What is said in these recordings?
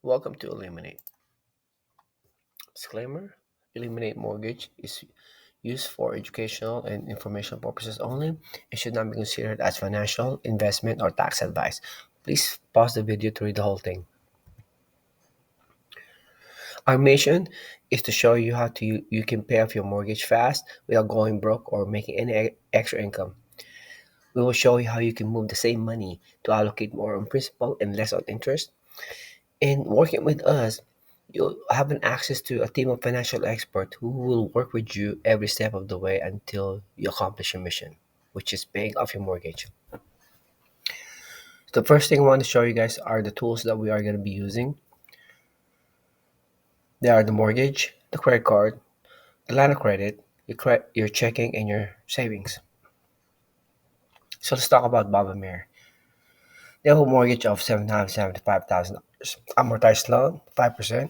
Welcome to Eliminate. Disclaimer: Eliminate mortgage is used for educational and informational purposes only and should not be considered as financial, investment, or tax advice. Please pause the video to read the whole thing. Our mission is to show you how you can pay off your mortgage fast without going broke or making any extra income. We will show you how you can move the same money to allocate more on principal and less on interest. In working with us, you'll have an access to a team of financial experts who will work with you every step of the way until you accomplish your mission, which is paying off your mortgage. The first thing I want to show you guys are the tools that we are going to be using. They are the mortgage, the credit card, the line of credit, your checking, and your savings. So let's talk about Bob and Mary. They have a mortgage of $775,000, amortized loan 5%.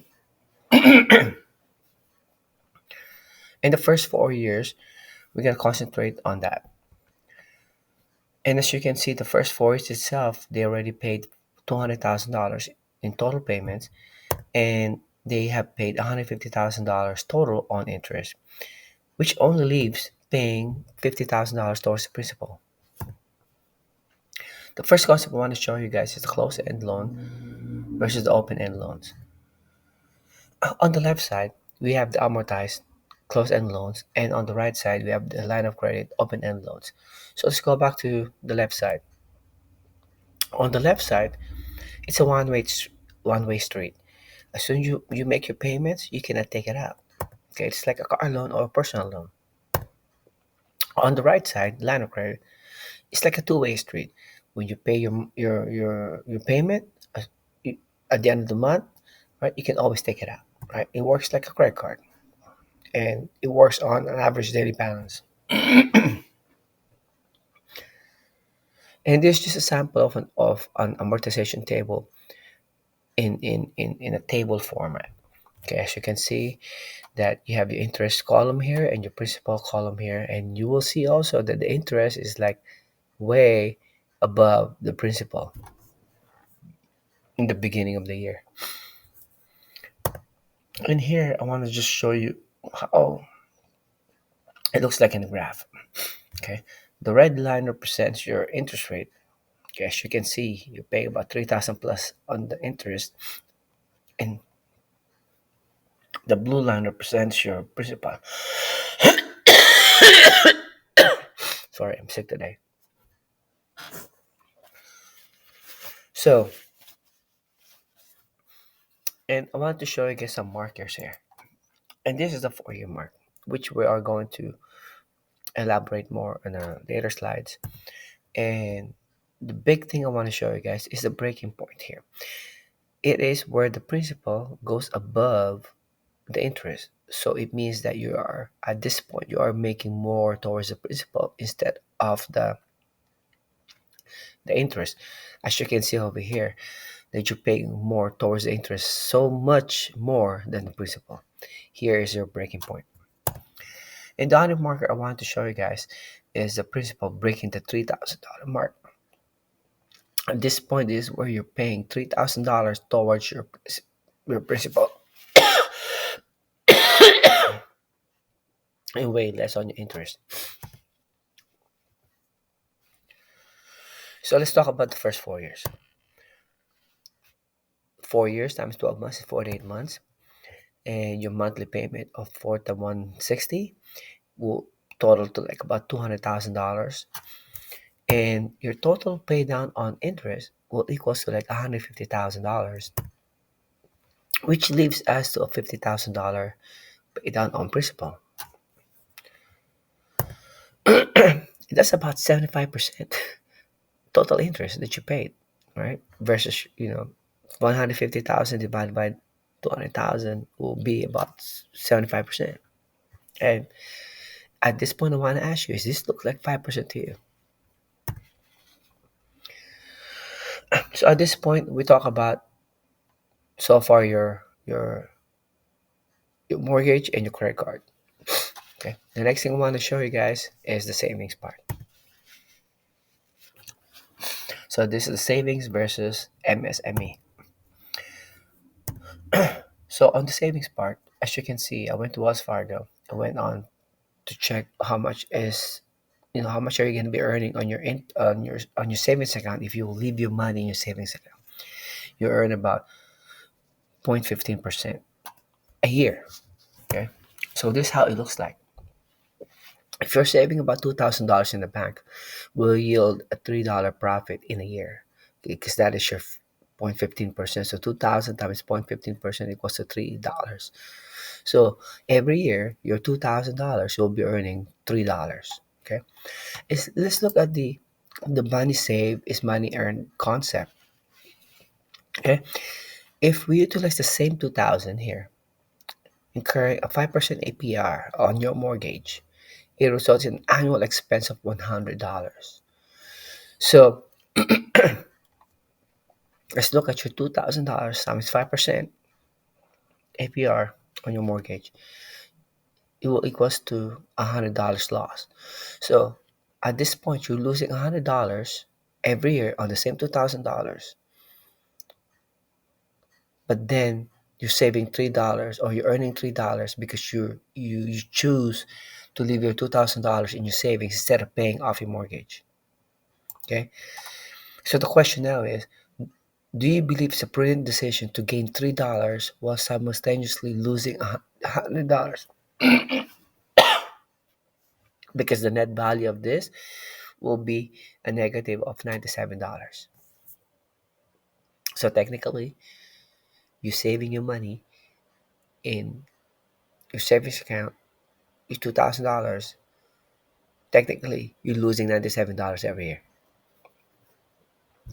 In the first 4 years, we're going to concentrate on that. And as you can see, the first 4 years itself, they already paid $200,000 in total payments, and they have paid $150,000 total on interest, which only leaves paying $50,000 towards the principal. The first concept I want to show you guys is the closed-end loan versus the open-end loans. On the left side, we have the amortized closed-end loans, and on the right side, we have the line of credit open-end loans. So let's go back to the left side. On the left side, it's a one-way street. As soon as you make your payments, you cannot take it out. Okay, it's like a car loan or a personal loan. On the right side, line of credit, it's like a two-way street. When you pay your payment at the end of the month, right, you can always take it out. Right, it works like a credit card, and it works on an average daily balance. And this is just a sample of an amortization table in a table format. Okay, as you can see, that you have your interest column here and your principal column here, and you will see also that the interest is like way above the principal in the beginning of the year. And here I want to just show you how it looks like in the graph. Okay, the red line represents your interest rate. Okay, as you can see, you pay about 3,000 plus on the interest, and the blue line represents your principal. Sorry, I'm sick today. So, and I want to show you guys some markers here. And this is the 4 year mark, which we are going to elaborate more on later slides. And the big thing I want to show you guys is the breaking point here. It is where the principal goes above the interest. So it means that you are at this point you are making more towards the principal instead of the interest. As you can see over here, that you're paying more towards the interest, so much more than the principal. Here is your breaking point. And the other marker I want to show you guys is the principal breaking the $3,000 mark. At this point is where you're paying $3,000 towards your principal and way less on your interest. So let's talk about the first 4 years. 4 years times 12 months is 48 months, and your monthly payment of 4,160 will total to like about $200,000, and your total pay down on interest will equal to like $150,000, which leaves us to a $50,000 pay down on principal. That's about 75% total interest that you paid, right? Versus 150,000 divided by 200,000 will be about 75%. And at this point, I want to ask you: Is this look like 5% to you? So at this point, we talk about so far your mortgage and your credit card. Okay. The next thing I want to show you guys is the savings part. So this is the savings versus MSME. So on the savings part, as you can see, I went to Wells Fargo. I went on to check how much is, how much are you going to be earning on your savings account if you leave your money in your savings account. You earn about 0.15% a year. Okay, so this is how it looks like. If you're saving about $2,000 in the bank, will yield a $3 profit in a year, because that is your 0.15%. So 2,000 times 0.15% equals to $3. So every year, your $2,000 you'll be earning $3. Okay, let's look at the money saved is money earned concept. Okay, if we utilize the same 2,000 here, incurring a 5% APR on your mortgage, it results in annual expense of $100. So let's look at your $2,000 times 5% APR on your mortgage. It will equals to $100 loss. So at this point, you're losing $100 every year on the same $2,000, but then you're saving $3 or you're earning $3 because you choose to leave your $2,000 in your savings instead of paying off your mortgage. Okay. So the question now is, do you believe it's a prudent decision to gain $3 while simultaneously losing $100? Because the net value of this will be a negative of $97. So technically, you're saving your money in your savings account, your $2,000. Technically, you're losing $97 every year.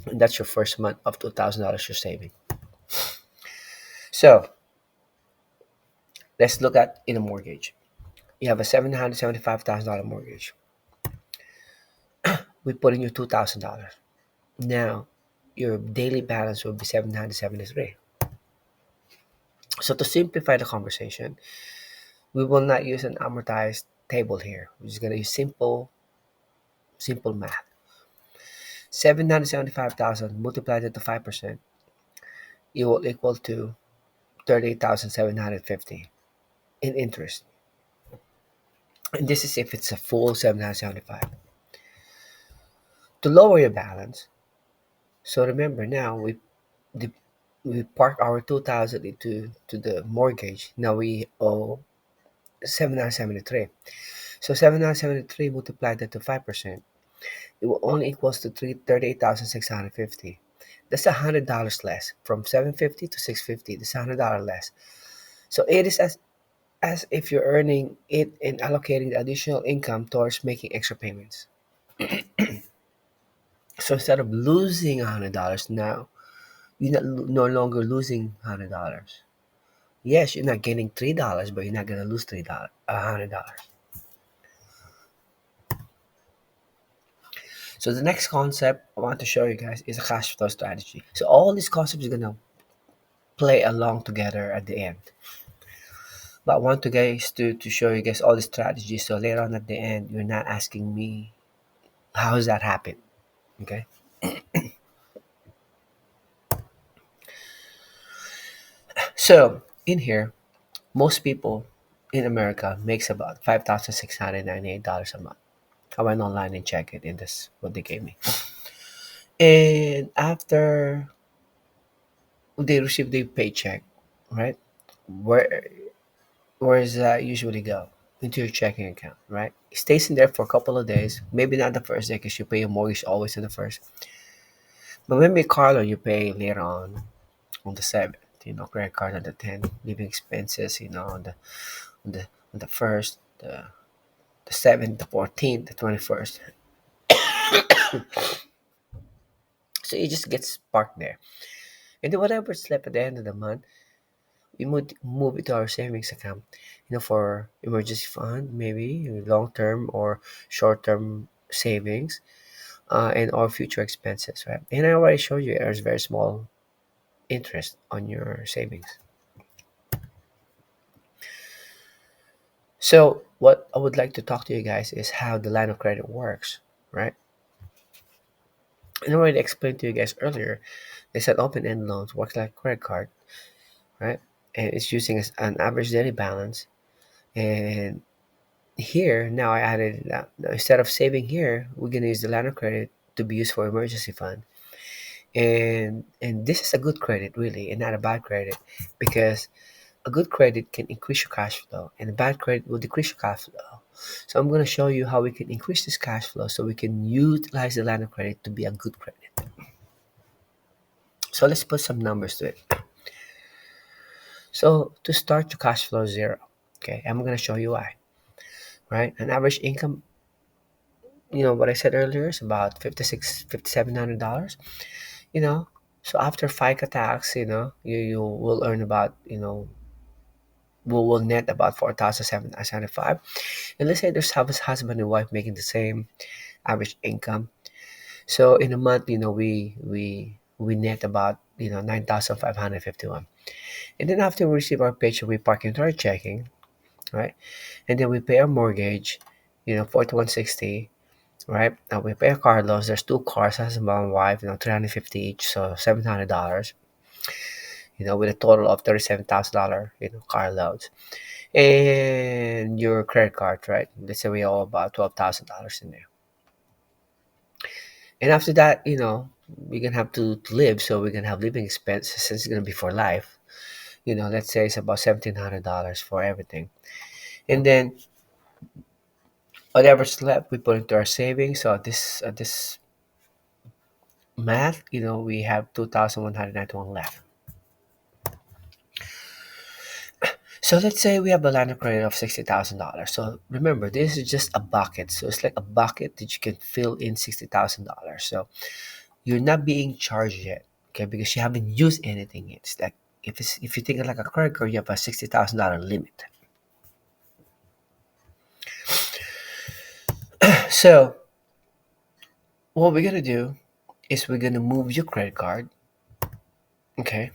And that's your first month of $2,000 you're saving. So let's look at in a mortgage. You have a $775,000 mortgage. We put in your $2,000. Now, your daily balance will be 773. So to simplify the conversation, we will not use an amortized table here. We're just gonna use simple math. 775,000 multiplied into 5%, it will equal to 38,750 in interest. And this is if it's a full 775. To lower your balance, so remember now the, we park our 2,000 into to the mortgage. Now we owe 773. So 773 multiplied that to 5%, it will only equals to 38,650. That's $100 less. From 750 to 650, that's $100 less. So it is as if you're earning it and allocating the additional income towards making extra payments. So instead of losing $100 now, you're no longer losing $100. Yes, you're not getting $3, but you're not gonna lose $3, $100. So the next concept I want to show you guys is a cash flow strategy. So all these concepts are gonna play along together at the end. But I want to guys to show you guys all the strategies, so later on at the end you're not asking me how does that happen. Okay. So in here, most people in America makes about $5,698 a month. I went online and checked it, and this what they gave me. And after they receive their paycheck, right? Where where does that usually go? Into your checking account, right? It stays in there for a couple of days. Maybe not the first day because you pay your mortgage always in the first. But maybe car loan you pay later on the seventh. Credit card on the 10th, living expenses, on the on the first, the 7th, the 14th, the 21st. So it just gets parked there. And then whatever's left at the end of the month, we move it to our savings account, for emergency fund, maybe long term or short term savings, and or future expenses, right? And I already showed you there's very small interest on your savings. So what I would like to talk to you guys is how the line of credit works, right? And I already explained to you guys earlier. They said open-end loans work like credit card, right? and it's using an average daily balance. And here now I added that instead of saving here, we're gonna use the line of credit to be used for emergency fund. And this is a good credit really, and not a bad credit, because a good credit can increase your cash flow, and a bad credit will decrease your cash flow. So I'm going to show you how we can increase this cash flow so we can utilize the line of credit to be a good credit. So let's put some numbers to it. So to start, your cash flow is zero. Okay, I'm going to show you why. Right, an average income, what I said earlier is about $5,700. You know, so after FICA tax, you will earn about will net about 4,775. And let's say there's husband and wife making the same average income. So in a month, we net about 9,551. And then after we receive our paycheck, we park into our checking, right? And then we pay our mortgage, 4160, right? Now we pay our car loans. There's two cars, husband and wife, 350 each, so $700. With a total of $37,000, car loans. And your credit card, right? Let's say we owe about $12,000 in there. And after that, we're gonna have to live, so we're gonna have living expenses since it's gonna be for life. Let's say it's about $1,700 for everything, and then whatever's left, we put into our savings. So this math, we have 2,191 left. So let's say we have a line of credit of $60,000. So remember, this is just a bucket. So it's like a bucket that you can fill in $60,000. So you're not being charged yet, okay? Because you haven't used anything yet. It's like if you think of like a credit card, you have a $60,000 limit. So what we're gonna do is we're gonna move your credit card, okay?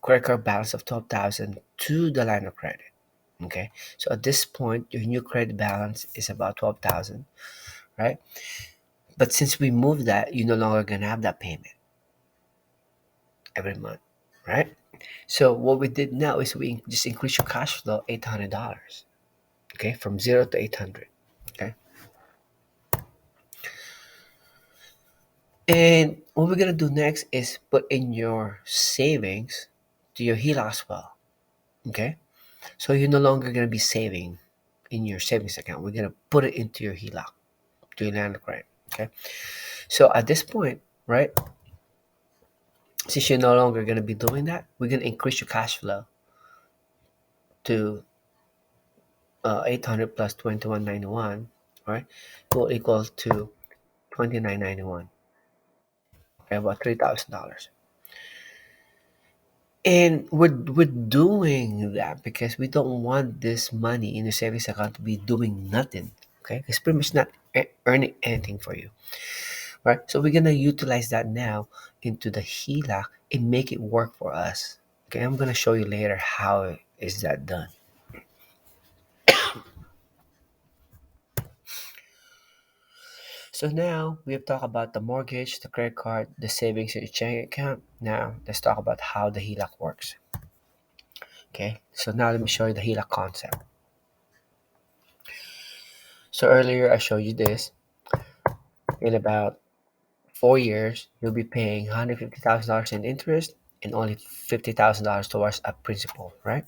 Credit card balance of 12,000 to the line of credit. Okay, so at this point, your new credit balance is about 12,000, right? But since we moved that, you're no longer gonna have that payment every month, right? So what we did now is we just increase your cash flow $800, okay, from 0 to 800, okay. And what we're gonna do next is put in your savings to your HELOC as well, okay. So you're no longer gonna be saving in your savings account. We're gonna put it into your HELOC, to your line of credit, okay. So at this point, right, since you're no longer going to be doing that, we're going to increase your cash flow to 800 plus 2191, right? Will equal to 2991, okay, about $3,000. And we're doing that because we don't want this money in your savings account to be doing nothing, okay? It's pretty much not earning anything for you, right? So we're gonna utilize that now into the HELOC and make it work for us. Okay, I'm gonna show you later how is that done. So now we have talked about the mortgage, the credit card, the savings in your checking account. Now let's talk about how the HELOC works. Okay, so now let me show you the HELOC concept. So earlier I showed you this. In about 4 years, you'll be paying $150,000 in interest and only $50,000 towards a principal, right?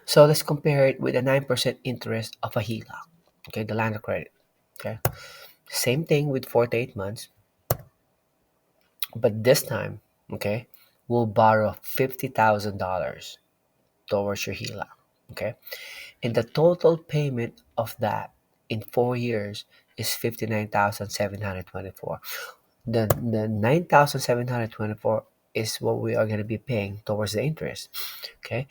So let's compare it with a 9% interest of a HELOC. Okay, the line of credit. Okay, same thing with 4 to 8 months, but this time, okay, we'll borrow $50,000 towards your HELOC. Okay, and the total payment of that in 4 years is 59,724. The 9,724 is what we are going to be paying towards the interest. Okay,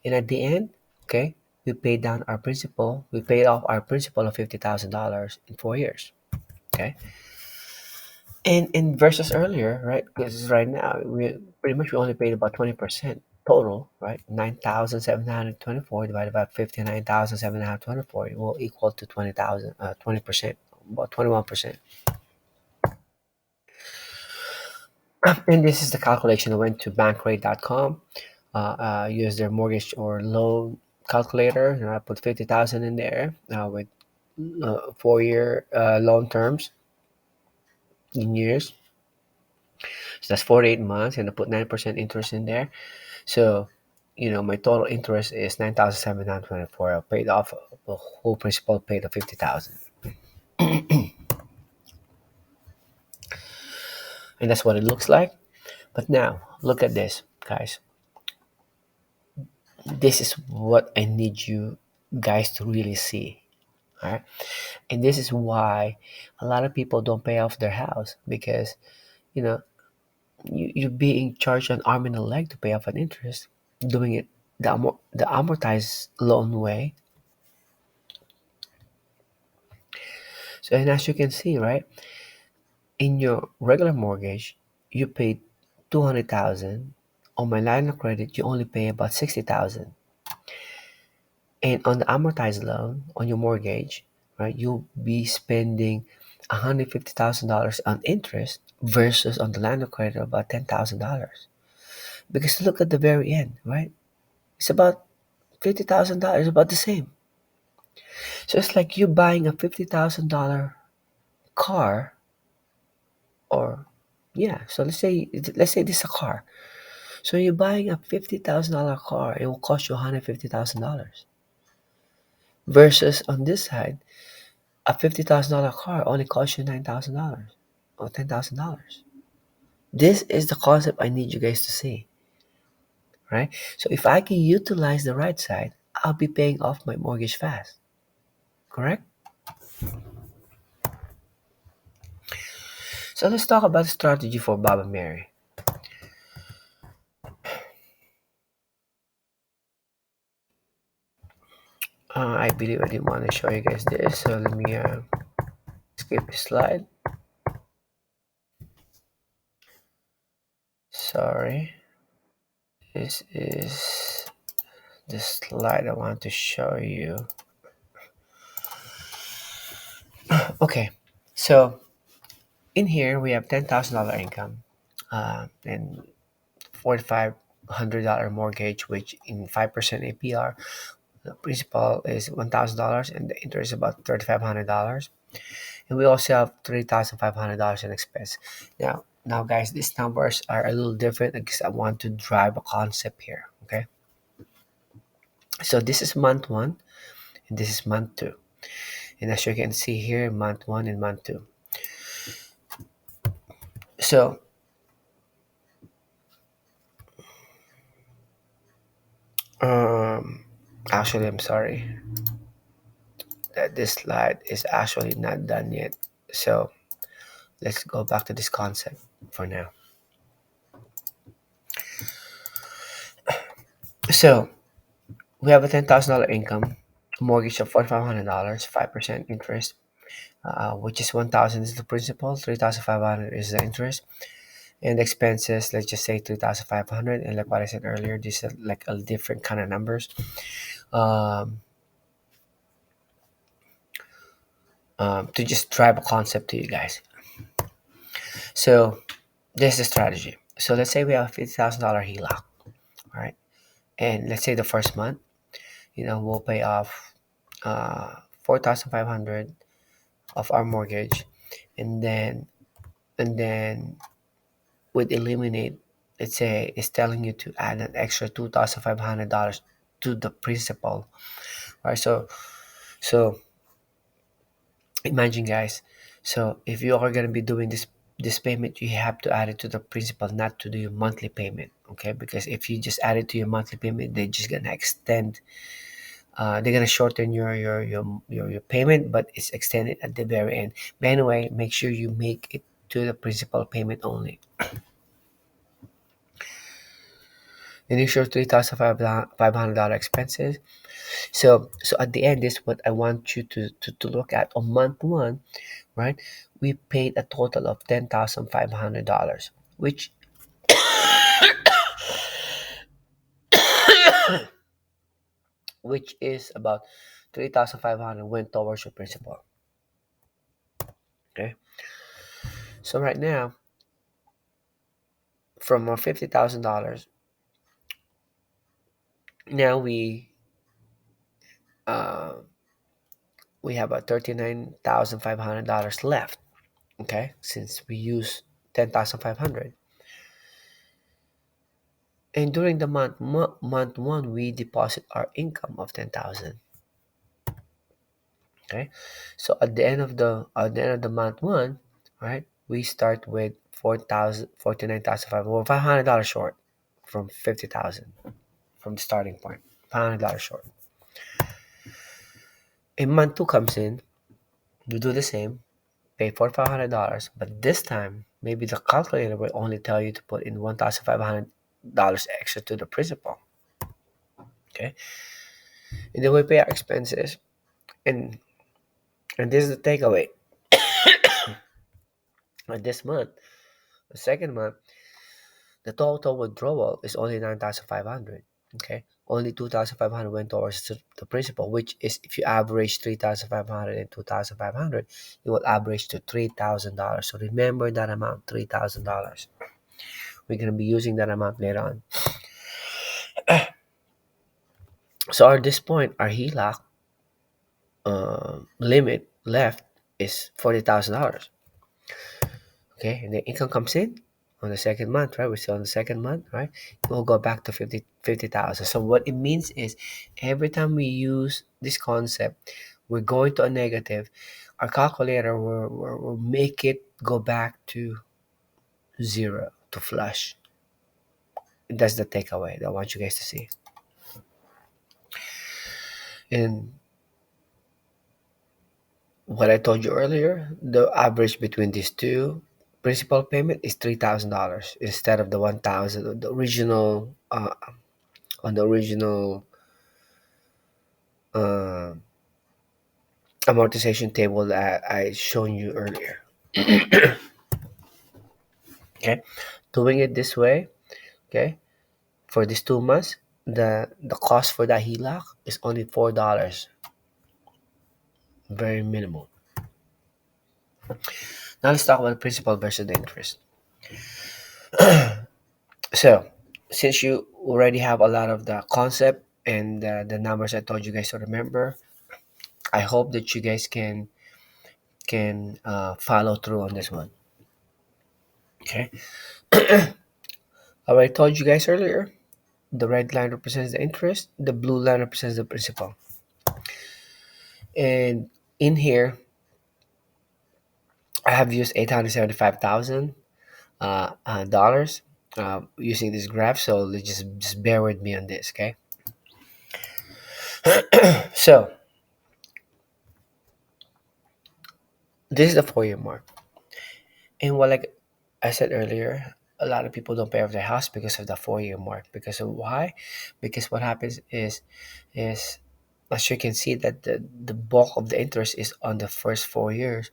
and at the end, okay, we paid down our principal. We paid off our principal of $50,000 in 4 years. Okay, and versus earlier, right? Because right now we only paid about 20% total, right? 9,724 divided by 59,724 will equal to 20,000, 20%, about 21%. And this is the calculation. I went to bankrate.com, use their mortgage or loan calculator, and I put 50,000 in there with 4 year loan terms in years. So that's 48 months, and I put 9% interest in there. So, my total interest is 9,724. I paid off the whole principal, paid the 50,000, and that's what it looks like. But now, look at this, guys. This is what I need you guys to really see. All right, and this is why a lot of people don't pay off their house because you know you're being charged an arm and a leg to pay off an interest, doing it the amortized loan way. So, and as you can see, right, in your regular mortgage, you paid 200,000. On my line of credit, you only pay about 60,000. And on the amortized loan, on your mortgage, right, you'll be spending $150,000 on interest versus on the line of credit about $10,000. Because look at the very end, right? It's about $50,000, about the same. So it's like you buying a $50,000 car, or yeah. So let's say this is a car. So you're buying a $50,000 car, it will cost you $150,000. Versus on this side, a $50,000 car only costs you $9,000 or $10,000. This is the concept I need you guys to see, right? So if I can utilize the right side, I'll be paying off my mortgage fast, correct? So let's talk about the strategy for Bob and Mary. I believe I didn't want to show you guys this, so let me skip this slide. Sorry. This is the slide I want to show you. Okay, so in here we have $10,000 income and $4,500 mortgage, which in 5% APR, the principal is $1,000 and the interest is about $3,500. And we also have $3,500 in expense. Now, guys, these numbers are a little different because I want to drive a concept here. Okay, so this is month one, and this is month two. And as you can see here, month one and month two. So, um, actually, I'm sorry that this slide is actually not done yet. So, let's go back to this concept for now. So, we have a $10,000 income, mortgage of $4,500, 5% interest, which is 1,000 is the principal, 3,500 is the interest, and expenses, let's just say 3,500. And like what I said earlier, these are like a different kind of numbers. Um, to just drive a concept to you guys. So this is the strategy. So let's say we have a $50,000 HELOC, all right? And let's say the first month, we'll pay off 4,500 of our mortgage, and then with Eliminate, let's say it's telling you to add an extra $2,500 to the principal, right? So imagine, guys. So if you are gonna be doing this payment, you have to add it to the principal, not to do your monthly payment. Okay, because if you just add it to your monthly payment, they're just gonna extend. They're gonna shorten your payment, but it's extended at the very end. But anyway, make sure you make it to the principal payment only. Initial $3,500 expenses. So at the end, this is what I want you to look at. On month one, right, we paid a total of $10,500, which is about 3,500 went towards your principal. Okay, so right now from our $50,000, now uh, we have about $39,500 left. Okay, since we use 10,500, and during the month one, we deposit our income of 10,000. Okay, so at the end of the month one, right, we start with 4,000, 49,500, or $500 short from 50,000, from the starting point. $500 short. In month two comes in, we do the same, pay $4,500, but this time maybe the calculator will only tell you to put in $1,500 extra to the principal. Okay, and then we pay our expenses, and this is the takeaway. This month, the second month, the total withdrawal is only 9,500. Okay, only 2,500 went towards the principal, which is, if you average 3,500 and 2,500, it will average to $3,000. So remember that amount, $3,000. We're gonna be using that amount later on. So at this point, our HELOC limit left is $40,000. Okay, and the income comes in on the second month, right? We're still on the second month, right? We'll go back to 50,000. So what it means is, every time we use this concept, we're going to a negative. Our calculator will make it go back to zero, to flush. That's the takeaway that I want you guys to see. And what I told you earlier, the average between these two principal payment is $3,000 instead of the 1,000, the original on the original uh, amortization table that I shown you earlier. Okay, doing it this way. Okay, for these 2 months, the cost for that HELOC is only $4, very minimal. Now let's talk about principal versus the interest. So, since you already have a lot of the concept and the numbers I told you guys to remember, I hope that you guys can follow through on this one. Okay, I already told you guys earlier. The red line represents the interest. The blue line represents the principal. And in here, I have used $875,000 dollars using this graph. So let's just bear with me on this, okay? So this is the 4 year mark, and what, like I said earlier, a lot of people don't pay off their house because of the 4 year mark. Because of why? Because what happens is as you can see that the bulk of the interest is on the first 4 years,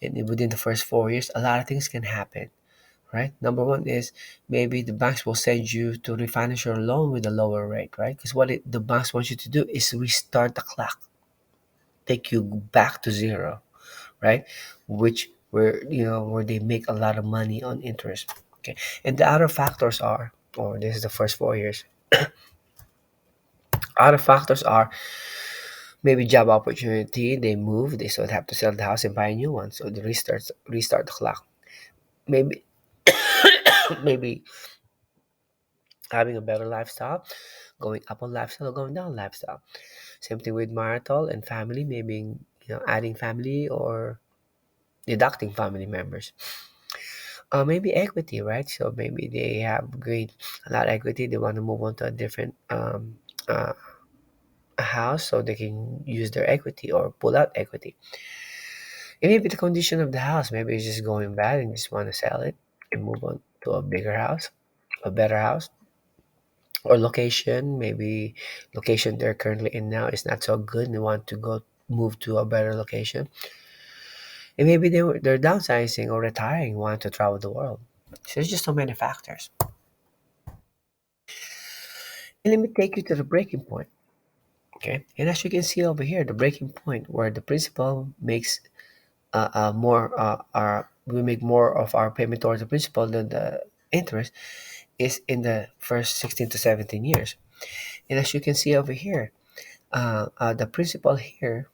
and within the first 4 years, a lot of things can happen. Right? Number one is, maybe the banks will send you to refinance your loan with a lower rate, right? Because the banks want you to do is restart the clock, take you back to zero, right? Which where they make a lot of money on interest. Okay, and the other factors are, or this is the first 4 years. Other factors are maybe job opportunity. They move, they still have to sell the house and buy a new one, so they restart the clock. Maybe maybe having a better lifestyle, going up on lifestyle or going down lifestyle. Same thing with marital and family, maybe adding family or deducting family members. Maybe equity, right? So maybe they have gained a lot of equity. They want to move on to a different uh, house so they can use their equity or pull out equity. And maybe the condition of the house, maybe it's just going bad and just want to sell it and move on to a bigger house, a better house. Or location, maybe location they're currently in now is not so good and they want to go move to a better location. And maybe they're downsizing or retiring, want to travel the world. So there's just so many factors. And let me take you to the breaking point. Okay, and as you can see over here, the breaking point where the principal makes more, we make more of our payment towards the principal than the interest, is in the first 16 to 17 years. And as you can see over here, the principal here,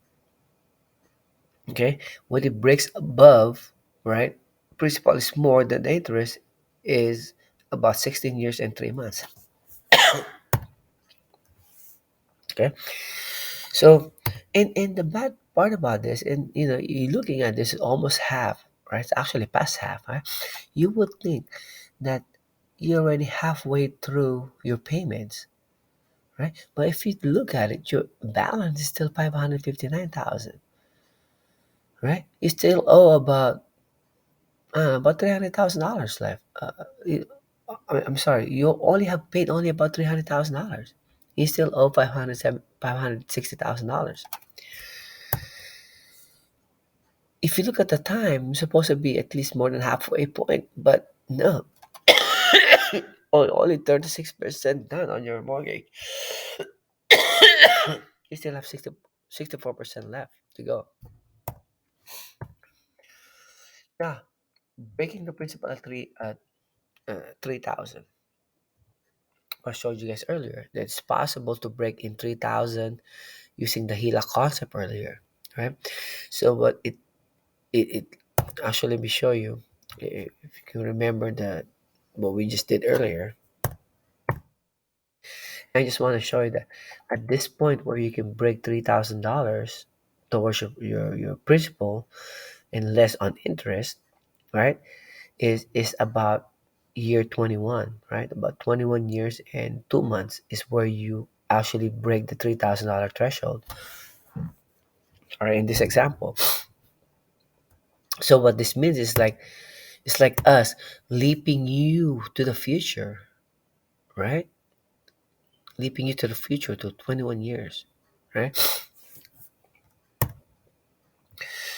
okay, when it breaks above, right, principal is more than the interest is about 16 years and 3 months. Okay, so and the bad part about this, and you're looking at this is almost half, right? It's actually past half, right? You would think that you're already halfway through your payments, right? But if you look at it, your balance is still 559,000, right? You still owe about $300,000 left. I'm sorry, you only have paid only about $300,000. You still owe $560,000. If you look at the time, it's supposed to be at least more than halfway point, but no, only 36% done on your mortgage. You still have 64% left to go. Yeah, breaking the principal at 3,000. I showed you guys earlier that it's possible to break in 3,000 using the HELA concept earlier, right? So what it actually, let me show you, if you can remember that what we just did earlier. I just want to show you that at this point where you can break $3,000 towards your principal and less on interest, right? Is about year 21, right? About 21 years and 2 months is where you actually break the $3,000 threshold. All right, in this example. So what this means is like it's like us leaping you to the future, right? Leaping you to the future to 21 years, right?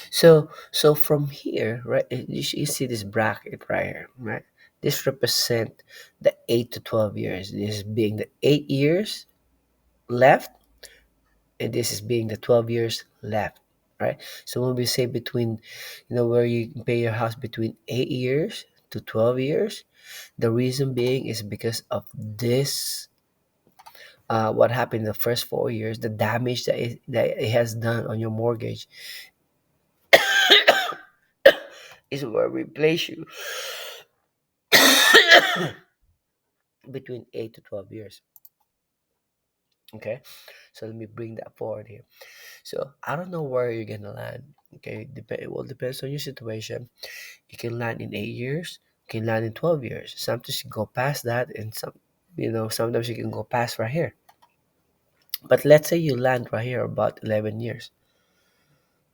So from here, right, you see this bracket right here, right? This represent the 8 to 12 years. This being the 8 years left, and this is being the 12 years left, right? So when we say between, where you can pay your house between 8 years to 12 years, the reason being is because of this, what happened in the first 4 years, the damage that it has done on your mortgage is where we place you between 8 to 12 years. Okay, so let me bring that forward here. So I don't know where you're gonna land. Okay, it will depends on your situation. You can land in 8 years, you can land in 12 years. Sometimes you go past that, and sometimes you can go past right here. But let's say you land right here about 11 years,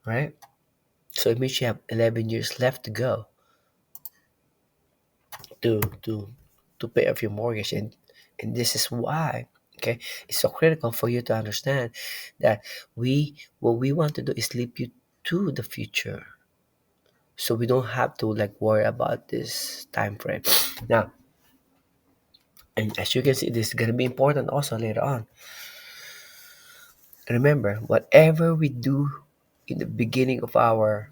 right? So it means you have 11 years left to go to to to pay off your mortgage, and this is why, okay, it's so critical for you to understand that what we want to do is lead you to the future, so we don't have to like worry about this time frame now. And as you can see, this is going to be important also later on. Remember, whatever we do in the beginning of our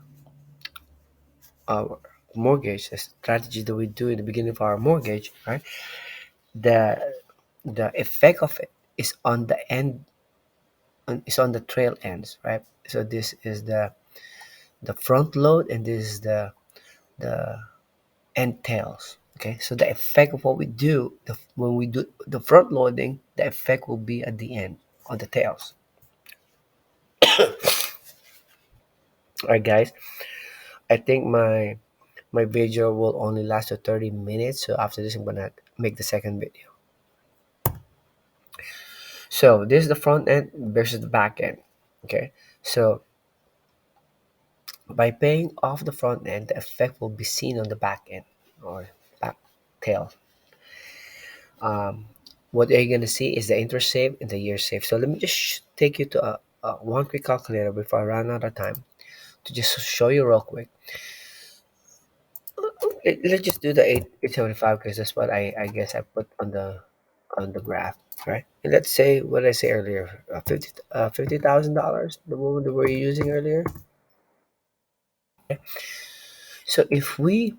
mortgage, the strategy that we do in the beginning of our mortgage, right, the the effect of it is on the end, is on the trail ends, right? So this is the front load, and this is the end tails. Okay, so the effect of what we do, when we do the front loading, the effect will be at the end on the tails. All right, guys, I think my video will only last to 30 minutes, so after this I'm gonna make the second video. So this is the front end versus the back end. Okay, so by paying off the front end, the effect will be seen on the back end or back tail. Um, what you're going to see is the interest saved and the year saved. So let me just take you to one quick calculator before I run out of time to just show you real quick. Let's just do the 875 because that's what I guess I put on the graph, right? And let's say what did I say earlier, $50,000, the one that we were using earlier. So if we